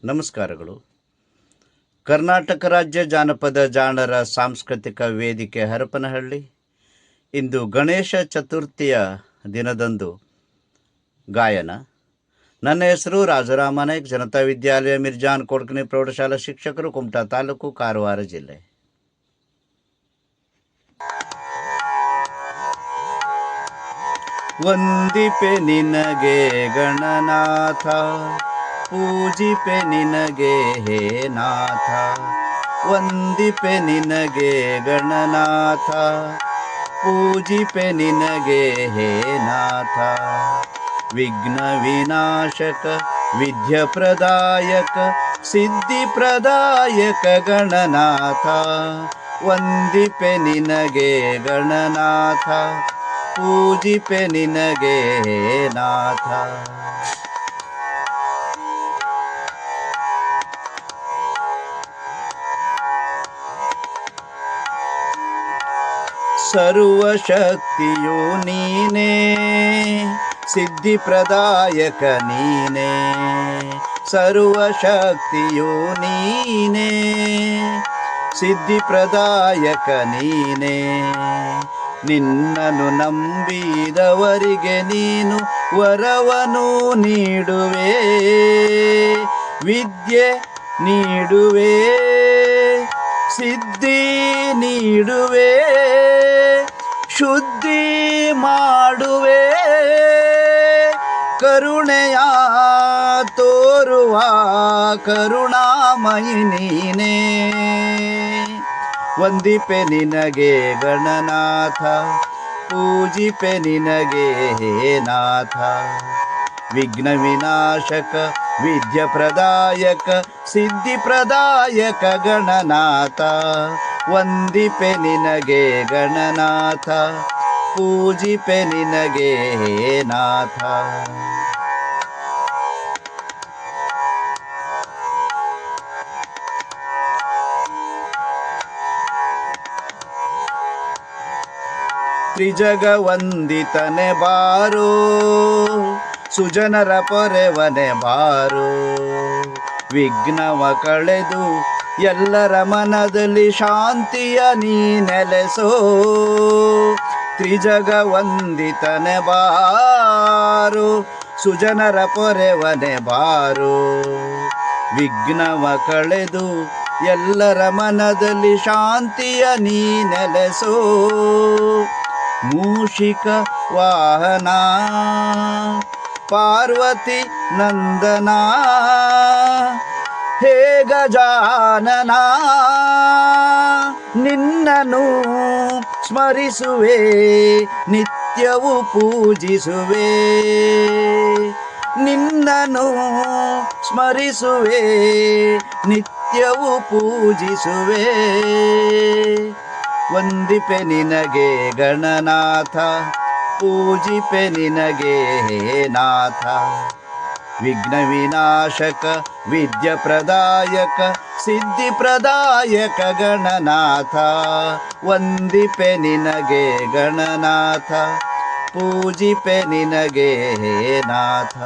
ನಮಸ್ಕಾರಗಳು. ಕರ್ನಾಟಕ ರಾಜ್ಯ ಜಾನಪದ ಜಾಣರ ಸಾಂಸ್ಕೃತಿಕ ವೇದಿಕೆ ಹರಪನಹಳ್ಳಿ ಇಂದು ಗಣೇಶ ಚತುರ್ಥಿಯ ದಿನದಂದು ಗಾಯನ. ನನ್ನ ಹೆಸರು ರಾಜರಾಮ ನಾಯ್ಕ್, ಜನತಾ ವಿದ್ಯಾಲಯ ಮಿರ್ಜಾನ್ ಕೊಡ್ಕನಿ ಪ್ರೌಢಶಾಲಾ ಶಿಕ್ಷಕರು, ಕುಮಟಾ ತಾಲೂಕು, ಕಾರವಾರ ಜಿಲ್ಲೆ. ವಂದಿಪೆ ನಿನಗೆ ಗಣನಾಥ, ಪೂಜಿಪೆ ನಿನಗೆ ಹೇ ನಾಥ. ವಂದಿಪೆ ನಿನಗೆ ಗಣನಾಥ, ಪೂಜಿಪೆ ನಿನಗೆ ಹೇ ನಾಥ. ವಿಘ್ನ ವಿನಾಶಕ, ವಿದ್ಯ ಪ್ರದಾಯಕ, ಸಿದ್ಧಿ ಪ್ರದಾಯಕ ಗಣನಾಥ. ವಂದಿಪೆ ನಿನಗೆ ಗಣನಾಥ, ಪೂಜಿಪೆ ನಿನಗೆ ಹೇ ನಾಥ. ಸರ್ವಶಕ್ತಿಯು ನೀನೇ, ಸಿದ್ಧಿ ಪ್ರದಾಯಕ ನೀನೇ. ಸರ್ವಶಕ್ತಿಯು ನೀನೇ, ಸಿದ್ಧಿ ಪ್ರದಾಯಕ ನೀನೇ. ನಿನ್ನನ್ನು ನಂಬಿದವರಿಗೆ ನೀನು ವರವನು ನೀಡುವೆ, ವಿದ್ಯೆ ನೀಡುವೆ, ಸಿದ್ಧಿ ನೀಡುವೆ, ಶುದ್ಧಿ ಮಾಡುವೆ. ಕರುಣೆಯ ತೋರುವ ಕರುಣಾಮಯಿ ನೀನೇ. ವಂದಿಪೆ ನಿನಗೆ ಗಣನಾಥ, ಪೂಜಿಪೆ ನಿನಗೆ ಹೇ ನಾಥ. ವಿಘ್ನ ವಿನಾಶಕ, ವಿದ್ಯ ಪ್ರದಾಯಕ, ಸಿದ್ಧಿ ಪ್ರದಾಯಕ ಗಣನಾಥ. ವಂದಿಪೆ ನಿನಗೆ ಗಣನಾಥ, ಪೂಜಿಪೆ ನಿನಗೆ ಹೇ ನಾಥ. ತ್ರಿಜಗ ವಂದಿತನೆ ಬಾರೋ, ಸುಜನರ ಪೊರೆವನೆ ಬಾರೋ. ವಿಘ್ನವ ಕಳೆದು ಎಲ್ಲರ ಮನದಲ್ಲಿ ಶಾಂತಿಯ ನೀ ನೆಲೆಸೋ. ತ್ರಿಜಗ ವಂದಿತನೆ ಬಾರೋ, ಸುಜನರ ಪೊರೆವನೆ ಬಾರೋ. ವಿಘ್ನವ ಕಳೆದು ಎಲ್ಲರ ಮನದಲ್ಲಿ ಶಾಂತಿಯ ನೀ ನೆಲೆಸೋ. ಮೂಷಿಕ ವಾಹನ, ಪಾರ್ವತಿ ನಂದನ, ಹೇ ಗಜಾನನ. ನಿನ್ನನು ಸ್ಮರಿಸುವೆ, ನಿತ್ಯವೂ ಪೂಜಿಸುವೆ. ನಿನ್ನನು ಸ್ಮರಿಸುವೆ, ನಿತ್ಯವೂ ಪೂಜಿಸುವೆ. ವಂದಿಪೆ ನಿನಗೆ ಗಣನಾಥ, ಪೂಜಿಪೆ ನಿನಗೆ ಹೇ ನಾಥ. ವಿಘ್ನ ವಿನಾಶಕ, ವಿದ್ಯ ಪ್ರದಾಯಕ, ಸಿದ್ಧಿ ಪ್ರದಾಯಕ ಗಣನಾಥ. ವಂದಿಪೆ ನಿನಗೆ ಗಣನಾಥ, ಪೂಜಿಪೆ ನಿನಗೆ ಹೇ ನಾಥ.